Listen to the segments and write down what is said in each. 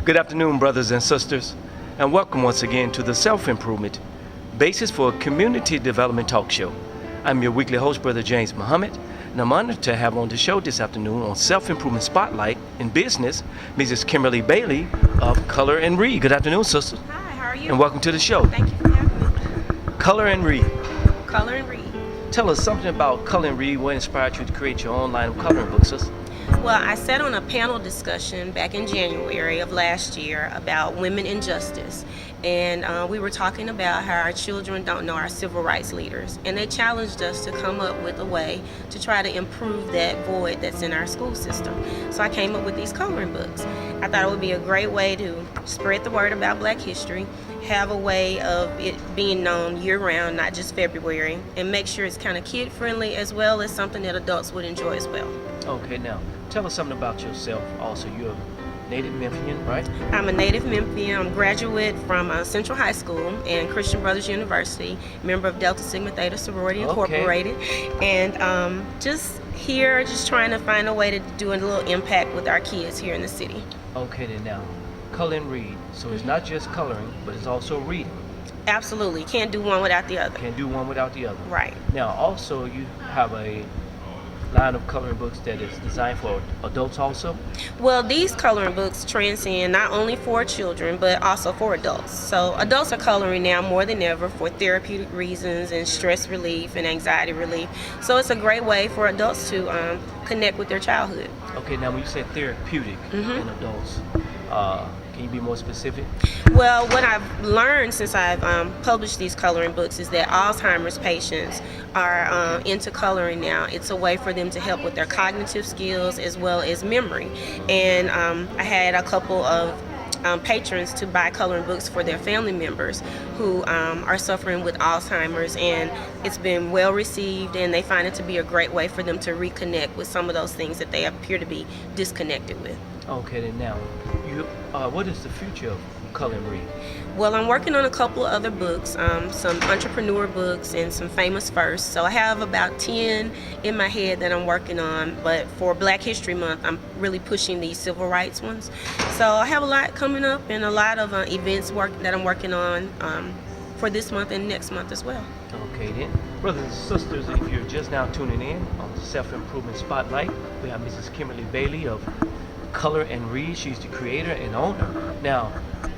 Good afternoon, brothers and sisters, and welcome once again to the Self-Improvement Basis for Community Development Talk Show. I'm your weekly host, Brother James Muhammad, and I'm honored to have on the show this afternoon on Self-Improvement Spotlight in Business, Mrs. Kimberly Bailey of Color and Read. Good afternoon, sisters. Hi, how are you? And welcome to the show. Thank you for having me. Color and Read. Color and Read. Tell us something about Color and Read. What inspired you to create your own line of coloring books, sis? Well, I sat on a panel discussion back in January of last year about women in justice. And we were talking about how our children don't know our civil rights leaders. And they challenged us to come up with a way to try to improve that void that's in our school system. So I came up with these coloring books. I thought it would be a great way to spread the word about Black history, have a way of it being known year-round, not just February, and make sure it's kind of kid-friendly as well as something that adults would enjoy as well. Okay, now, tell us something about yourself also. You're a native Memphian, right? I'm a native Memphian. I'm a graduate from Central High School and Christian Brothers University, member of Delta Sigma Theta Sorority Incorporated, and just here, just trying to find a way to do a little impact with our kids here in the city. Okay, then now, color and read. So it's not just coloring, but it's also reading. Absolutely. Can't do one without the other. Can't do one without the other. Right. Now, also, you have a line of coloring books that is designed for adults also? Well, these coloring books transcend not only for children, but also for adults. So adults are coloring now more than ever for therapeutic reasons and stress relief and anxiety relief. So it's a great way for adults to connect with their childhood. Okay, now when you say therapeutic in adults, can you be more specific? Well, what I've learned since I've published these coloring books is that Alzheimer's patients are into coloring now. It's a way for them to help with their cognitive skills as well as memory. And I had a couple of patrons to buy coloring books for their family members who are suffering with Alzheimer's, and it's been well received, and they find it to be a great way for them to reconnect with some of those things that they appear to be disconnected with. Okay, then now, what is the future of Color and Read? Well, I'm working on a couple of other books, some entrepreneur books and some famous firsts. So I have about 10 in my head that I'm working on, but for Black History Month, I'm really pushing these civil rights ones. So I have a lot coming up and a lot of events that I'm working on for this month and next month as well. Okay then. Brothers and sisters, if you're just now tuning in on the Self-Improvement Spotlight, we have Mrs. Kimberly Bailey of Color and Read. She's the creator and owner. Now,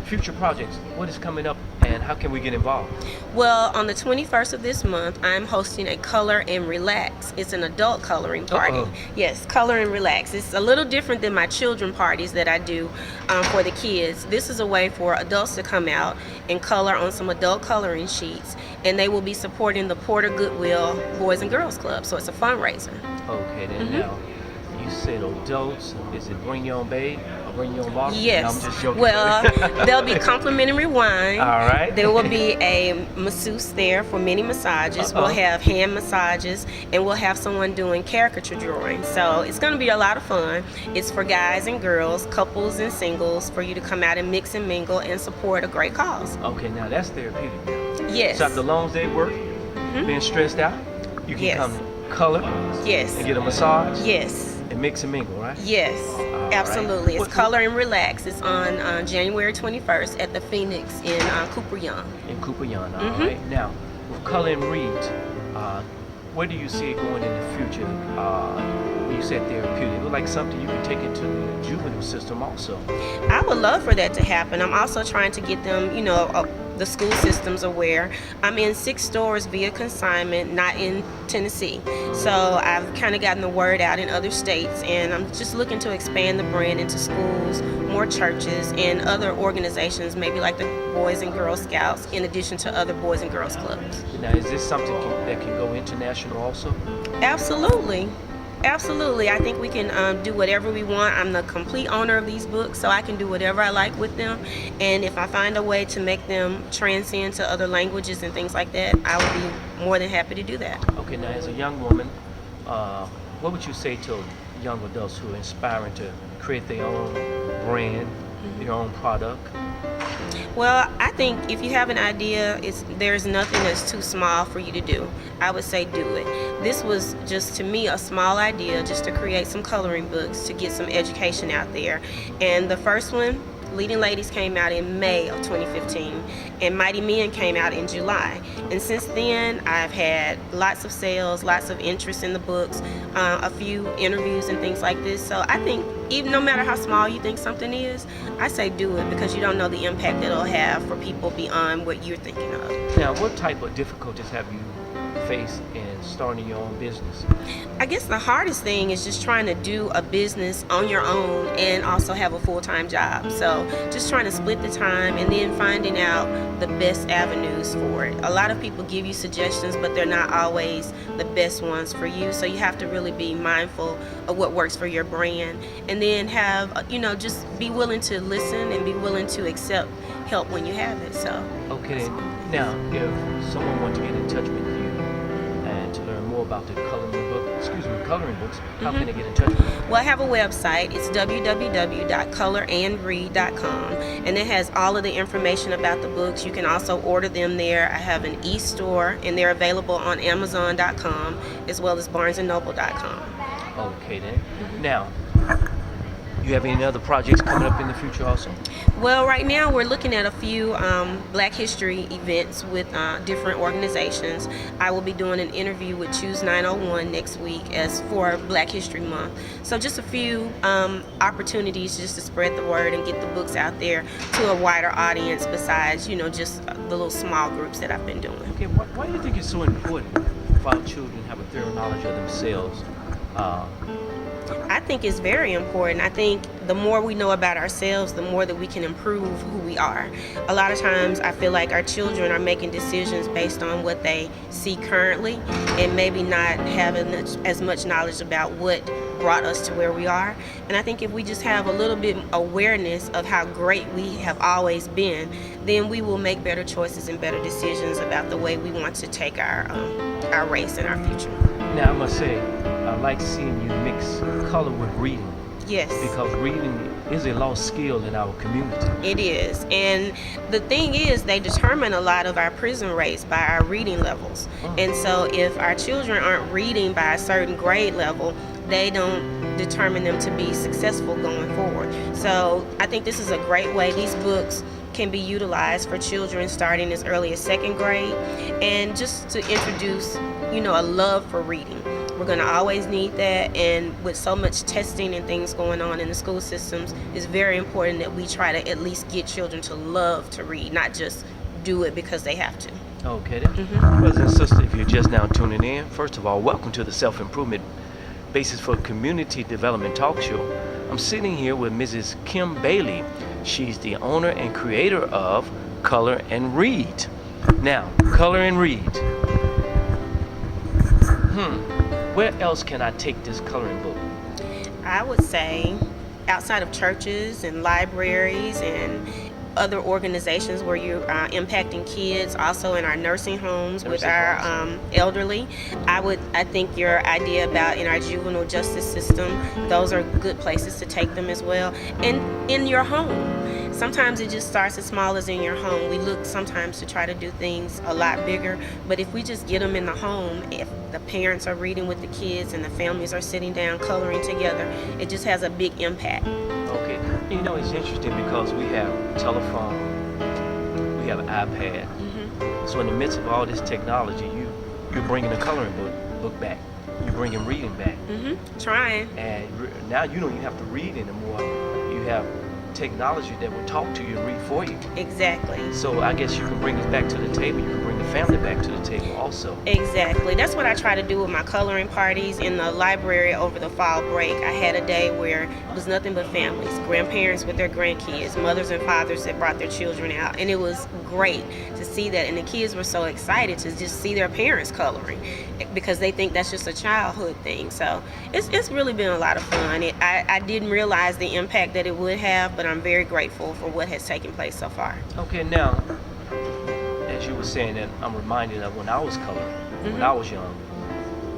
future projects, what is coming up and how can we get involved? Well, on the 21st of this month, I'm hosting a Color and Relax. It's an adult coloring party. Yes, Color and Relax. It's a little different than my children parties that I do for the kids. This is a way for adults to come out and color on some adult coloring sheets, and they will be supporting the Porter Goodwill Boys and Girls Club. So it's a fundraiser. Okay, then now, you said adults. Is it bring your own babe or bring your own bottle? Yes. No, I'm just joking. Well, there'll be complimentary wine. All right. There will be a masseuse there for mini massages. We'll have hand massages, and we'll have someone doing caricature drawing. So it's going to be a lot of fun. It's for guys and girls, couples and singles, for you to come out and mix and mingle and support a great cause. Okay, now that's therapeutic. Yes. So after a long day work, being stressed out, you can come and color Yes. and get a massage Yes. and mix and mingle, right? Yes, absolutely. It's Color and Relax. It's on January 21st at the Phoenix in Cooper Young. In Cooper Young, all right. Now, with Color and Read, where do you see it going in the future? When you said therapeutic, it look like something you can take into the juvenile system also. I would love for that to happen. I'm also trying to get them, the school systems aware. I'm in 6 stores via consignment, not in Tennessee. So I've kind of gotten the word out in other states, and I'm just looking to expand the brand into schools, more churches, and other organizations, maybe like the Boys and Girl Scouts, in addition to other Boys and Girls Clubs. Now, is this something that can go international also? Absolutely. Absolutely. I think we can do whatever we want. I'm the complete owner of these books, so I can do whatever I like with them. And if I find a way to make them transcend to other languages and things like that, I would be more than happy to do that. Okay, now as a young woman, what would you say to young adults who are inspiring to create their own brand, their own product? Well, I think if you have an idea, there's nothing that's too small for you to do. I would say do it. This was just, to me, a small idea just to create some coloring books to get some education out there. And the first one, Leading Ladies came out in May of 2015, and Mighty Men came out in July. And since then, I've had lots of sales, lots of interest in the books, a few interviews and things like this. So I think even no matter how small you think something is, I say do it, because you don't know the impact it'll have for people beyond what you're thinking of. Now, what type of difficulties have you faced in starting your own business? I guess the hardest thing is just trying to do a business on your own and also have a full-time job. So just trying to split the time and then finding out the best avenues for it. A lot of people give you suggestions, but they're not always the best ones for you. So you have to really be mindful of what works for your brand, and then have, just be willing to listen and be willing to accept help when you have it. So okay, now if someone wants to get in touch with you and to learn more about the coloring books, how can they get in touch with you? Well, I have a website. It's www.colorandread.com, and it has all of the information about the books. You can also order them there. I have an e-store, and they're available on Amazon.com as well as BarnesandNoble.com. Okay then. Now, you have any other projects coming up in the future also? Well, right now we're looking at a few Black History events with different organizations. I will be doing an interview with Choose 901 next week as for Black History Month. So just a few opportunities just to spread the word and get the books out there to a wider audience besides, just the little small groups that I've been doing. Okay, why do you think it's so important for our children to have a thorough knowledge of themselves? I think it's very important. I think the more we know about ourselves, the more that we can improve who we are. A lot of times I feel like our children are making decisions based on what they see currently and maybe not having as much knowledge about what brought us to where we are. And I think if we just have a little bit awareness of how great we have always been, then we will make better choices and better decisions about the way we want to take our race and our future. Now, I must say, I like seeing you mix color with reading. Yes. Because reading is a lost skill in our community. It is. And the thing is, they determine a lot of our prison rates by our reading levels. And so if our children aren't reading by a certain grade level, they don't determine them to be successful going forward. So I think this is a great way. These books can be utilized for children starting as early as 2nd grade, and just to introduce, a love for reading. We're going to always need that, and with so much testing and things going on in the school systems, it's very important that we try to at least get children to love to read, not just do it because they have to. Okay then. Brothers and sisters, if you're just now tuning in, first of all, welcome to the Self-Improvement Basis for Community Development Talk Show. I'm sitting here with Mrs. Kim Bailey. She's the owner and creator of Color and Read. Now, Color and Read. Where else can I take this coloring book? I would say outside of churches and libraries and other organizations where you're impacting kids, also in our nursing homes with our elderly. I think your idea about in our juvenile justice system, those are good places to take them as well. And in your home. Sometimes it just starts as small as in your home. We look sometimes to try to do things a lot bigger, but if we just get them in the home, if the parents are reading with the kids and the families are sitting down coloring together, it just has a big impact. Okay, it's interesting because we have telephone, we have an iPad. So in the midst of all this technology, you're bringing the coloring book back. You're bringing reading back. Trying. And now you don't even have to read anymore. You have technology that will talk to you and read for you. Exactly. So I guess you can bring us back to the table. You can bring the family back to the table also. Exactly. That's what I try to do with my coloring parties in the library over the fall break. I had a day where it was nothing but families, grandparents with their grandkids, mothers and fathers that brought their children out, and it was great to see that. And the kids were so excited to just see their parents coloring because they think that's just a childhood thing. So it's really been a lot of fun. I didn't realize the impact that it would have, but I'm very grateful for what has taken place so far. Okay, now, as you were saying that, I'm reminded of when I was coloring, when I was young.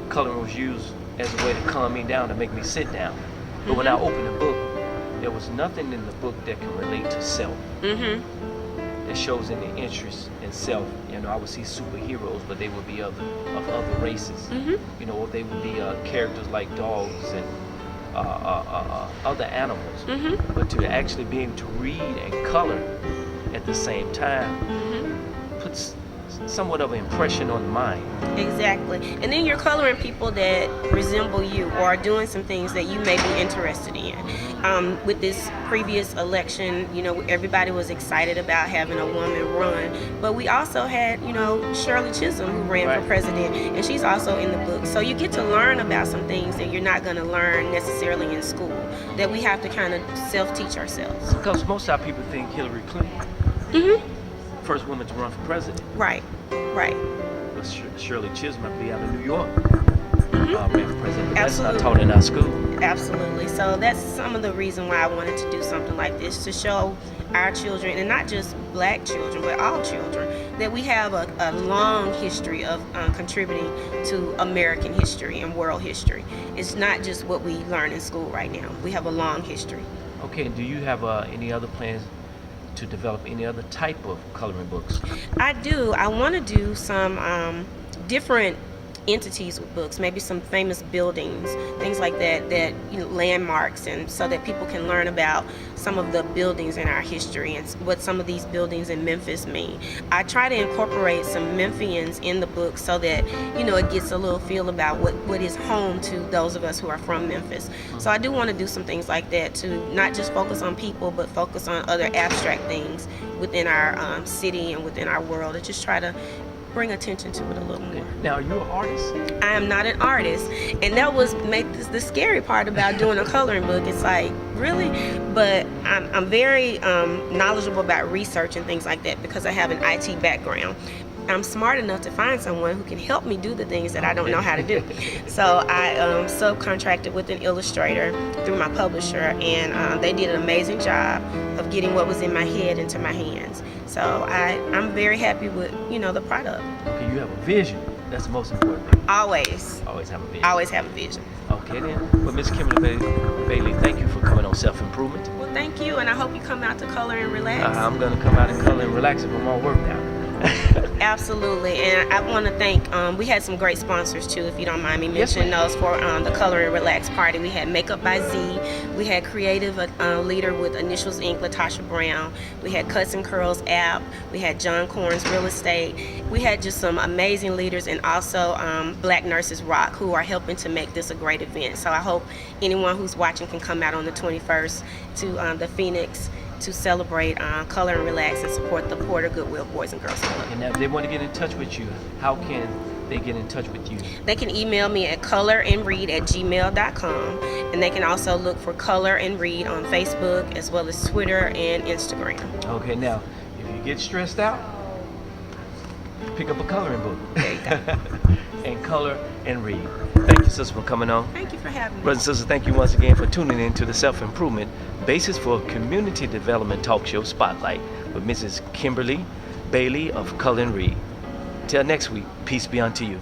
Coloring was used as a way to calm me down, to make me sit down. But when I opened the book, there was nothing in the book that can relate to self. That shows any interest in self. I would see superheroes, but they would be of other races. Or they would be characters like dogs and other animals, Mm-hmm. but to actually be able to read and color at the same time Mm-hmm. puts somewhat of an impression on the mind. Exactly. And then you're coloring people that resemble you or are doing some things that you may be interested in. With this previous election, everybody was excited about having a woman run, but we also had, Shirley Chisholm who ran Right. for president, and she's also in the book. So you get to learn about some things that you're not going to learn necessarily in school, that we have to kind of self-teach ourselves. Because most of our people think Hillary Clinton, Mm-hmm. first woman to run for president. Right. Right. But Shirley Chisholm, I believe, out of New York, Mm-hmm. ran for president. But that's not Absolutely. taught in our school. Absolutely. So that's some of the reason why I wanted to do something like this, to show our children, and not just black children, but all children, that we have a long history of contributing to American history and world history. It's not just what we learn in school right now. We have a long history. Okay, do you have any other plans to develop any other type of coloring books? I do. I want to do some different entities with books, maybe some famous buildings, things like that, landmarks, and so that people can learn about some of the buildings in our history and what some of these buildings in Memphis mean. I try to incorporate some Memphians in the book so that it gets a little feel about what is home to those of us who are from Memphis. So I do want to do some things like that, to not just focus on people, but focus on other abstract things within our city and within our world, and just try to bring attention to it a little more. Now, are you an artist? I am not an artist, and that was the scary part about doing a coloring book. It's like, really? But I'm very knowledgeable about research and things like that because I have an IT background. I'm smart enough to find someone who can help me do the things that I don't know how to do. So I subcontracted with an illustrator through my publisher, and they did an amazing job of getting what was in my head into my hands. So I'm very happy with the product. Okay, you have a vision. That's the most important thing. Always Always have a vision. always have a vision. Okay then. Well, Miss Kimberly Bailey, thank you for coming on Self-Improvement. Well, thank you, and I hope you come out to color and relax. I'm going to come out and color and relax if I'm all worked out. Absolutely, and I want to thank, we had some great sponsors too, if you don't mind me Yes, mentioning ma'am. those for the Color and Relax party. We had Makeup by Z, we had Creative Leader with Initials Inc., Latasha Brown, we had Cuts and Curls app, we had John Corns Real Estate. We had just some amazing leaders, and also Black Nurses Rock, who are helping to make this a great event. So I hope anyone who's watching can come out on the 21st to the Phoenix to celebrate Color and Relax and support the Porter Goodwill Boys and Girls Club. And now, if they want to get in touch with you, how can they get in touch with you? They can email me at colorandread@gmail.com, and they can also look for Color and Read on Facebook as well as Twitter and Instagram. Okay, now, if you get stressed out, pick up a coloring book. There you go. And color and read. Thank you, sister, for coming on. Thank you for having me. Brothers and sisters, thank you once again for tuning in to the Self-Improvement Basis for Community Development Talk Show Spotlight with Mrs. Kimberly Bailey of Color and Read. Till next week, peace be unto you.